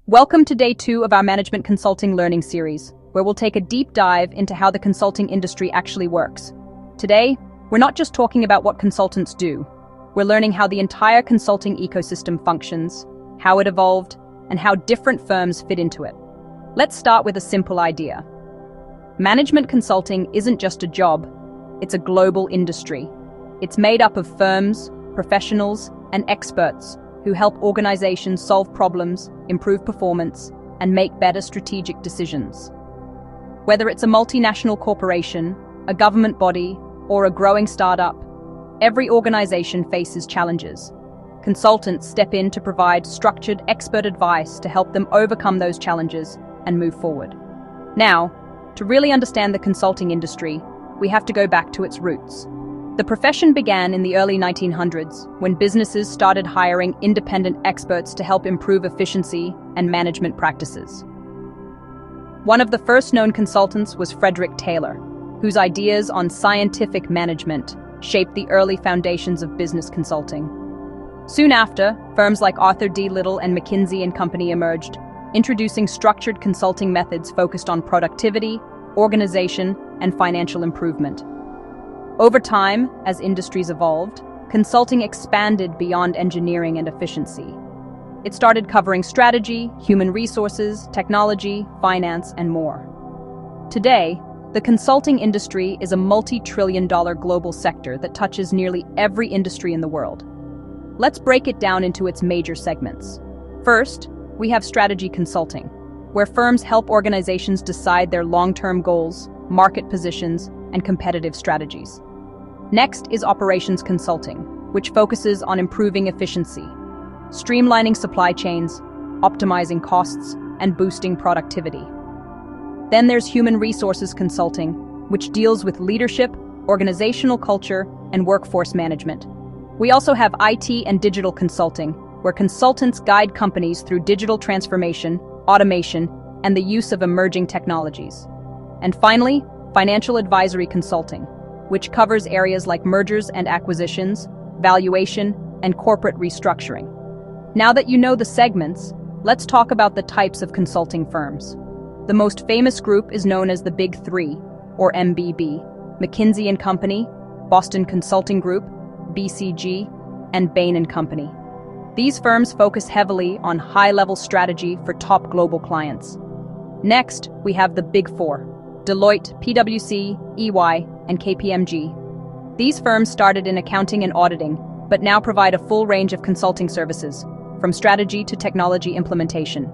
Welcome to day 2 of our Management Consulting Learning Series, where we'll take a deep dive into how the consulting industry actually works. Today, we're not just talking about what consultants do. We're learning how the entire consulting ecosystem functions, how it evolved, and how different firms fit into it. Let's start with a simple idea. Management consulting isn't just a job, it's a global industry. It's made up of firms, professionals, and experts who help organizations solve problems, improve performance, and make better strategic decisions. Whether it's a multinational corporation, a government body, or a growing startup, every organization faces challenges. Consultants step in to provide structured, expert advice to help them overcome those challenges and move forward. Now, to really understand the consulting industry, we have to go back to its roots. The profession began in the early 1900s when businesses started hiring independent experts to help improve efficiency and management practices. One of the first known consultants was Frederick Taylor, whose ideas on scientific management shaped the early foundations of business consulting. Soon after, firms like Arthur D. Little and McKinsey and Company emerged, introducing structured consulting methods focused on productivity, organization, and financial improvement. Over time, as industries evolved, consulting expanded beyond engineering and efficiency. It started covering strategy, human resources, technology, finance, and more. Today, the consulting industry is a multi-trillion-dollar global sector that touches nearly every industry in the world. Let's break it down into its major segments. First, we have strategy consulting, where firms help organizations decide their long-term goals, market positions, and competitive strategies. Next is operations consulting, which focuses on improving efficiency, streamlining supply chains, optimizing costs, and boosting productivity. Then there's human resources consulting, which deals with leadership, organizational culture, and workforce management. We also have IT and digital consulting, where consultants guide companies through digital transformation, automation, and the use of emerging technologies. And finally, financial advisory consulting, which covers areas like mergers and acquisitions, valuation, and corporate restructuring. Now that you know the segments, let's talk about the types of consulting firms. The most famous group is known as the Big Three, or MBB: McKinsey and Company, Boston Consulting Group, BCG, and Bain and Company. These firms focus heavily on high-level strategy for top global clients. Next, we have the Big Four: Deloitte, PwC, EY, and KPMG. These firms started in accounting and auditing, but now provide a full range of consulting services, from strategy to technology implementation.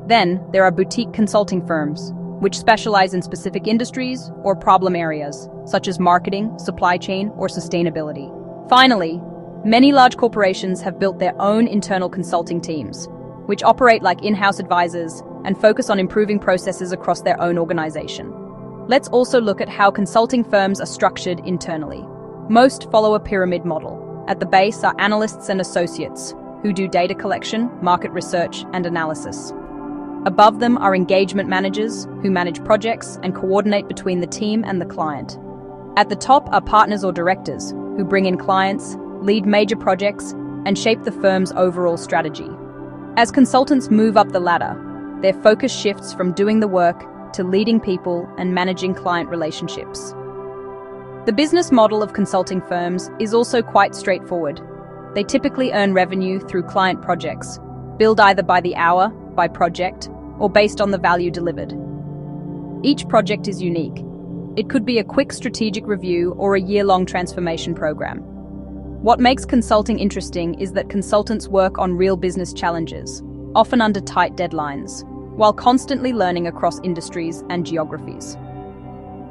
Then, there are boutique consulting firms, which specialize in specific industries or problem areas, such as marketing, supply chain, or sustainability. Finally, many large corporations have built their own internal consulting teams, which operate like in-house advisors and focus on improving processes across their own organization. Let's also look at how consulting firms are structured internally. Most follow a pyramid model. At the base are analysts and associates, who do data collection, market research, and analysis. Above them are engagement managers, who manage projects and coordinate between the team and the client. At the top are partners or directors, who bring in clients, lead major projects, and shape the firm's overall strategy. As consultants move up the ladder, their focus shifts from doing the work to leading people and managing client relationships. The business model of consulting firms is also quite straightforward. They typically earn revenue through client projects, billed either by the hour, by project, or based on the value delivered. Each project is unique. It could be a quick strategic review or a year-long transformation program. What makes consulting interesting is that consultants work on real business challenges, often under tight deadlines, while constantly learning across industries and geographies.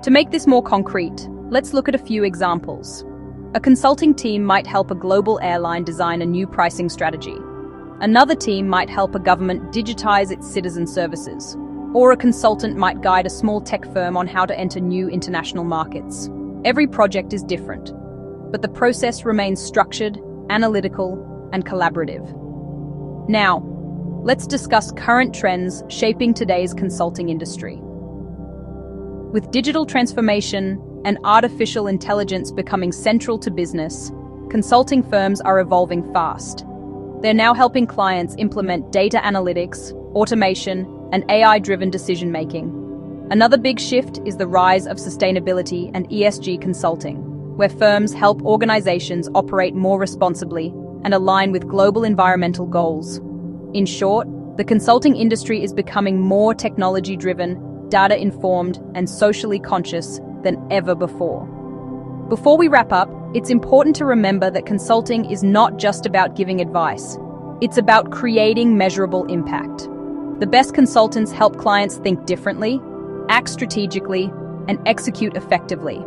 To make this more concrete, let's look at a few examples. A consulting team might help a global airline design a new pricing strategy. Another team might help a government digitize its citizen services. Or a consultant might guide a small tech firm on how to enter new international markets. Every project is different, but the process remains structured, analytical, and collaborative. Now, let's discuss current trends shaping today's consulting industry. With digital transformation and artificial intelligence becoming central to business, consulting firms are evolving fast. They're now helping clients implement data analytics, automation, and AI-driven decision-making. Another big shift is the rise of sustainability and ESG consulting, where firms help organizations operate more responsibly and align with global environmental goals. In short, the consulting industry is becoming more technology-driven, data-informed, and socially conscious than ever before. Before we wrap up, it's important to remember that consulting is not just about giving advice. It's about creating measurable impact. The best consultants help clients think differently, act strategically, and execute effectively.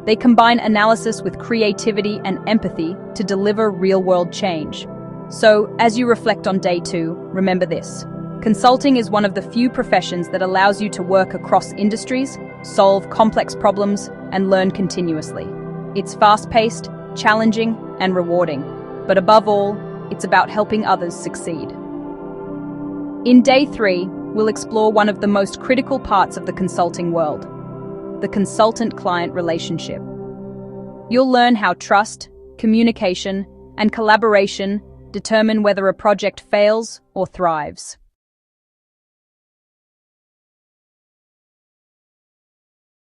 They combine analysis with creativity and empathy to deliver real-world change. So, as you reflect on day 2, remember this. Consulting is one of the few professions that allows you to work across industries, solve complex problems, and learn continuously. It's fast-paced, challenging, and rewarding. But above all, it's about helping others succeed. In day 3, we'll explore one of the most critical parts of the consulting world, the consultant-client relationship. You'll learn how trust, communication, and collaboration determine whether a project fails or thrives.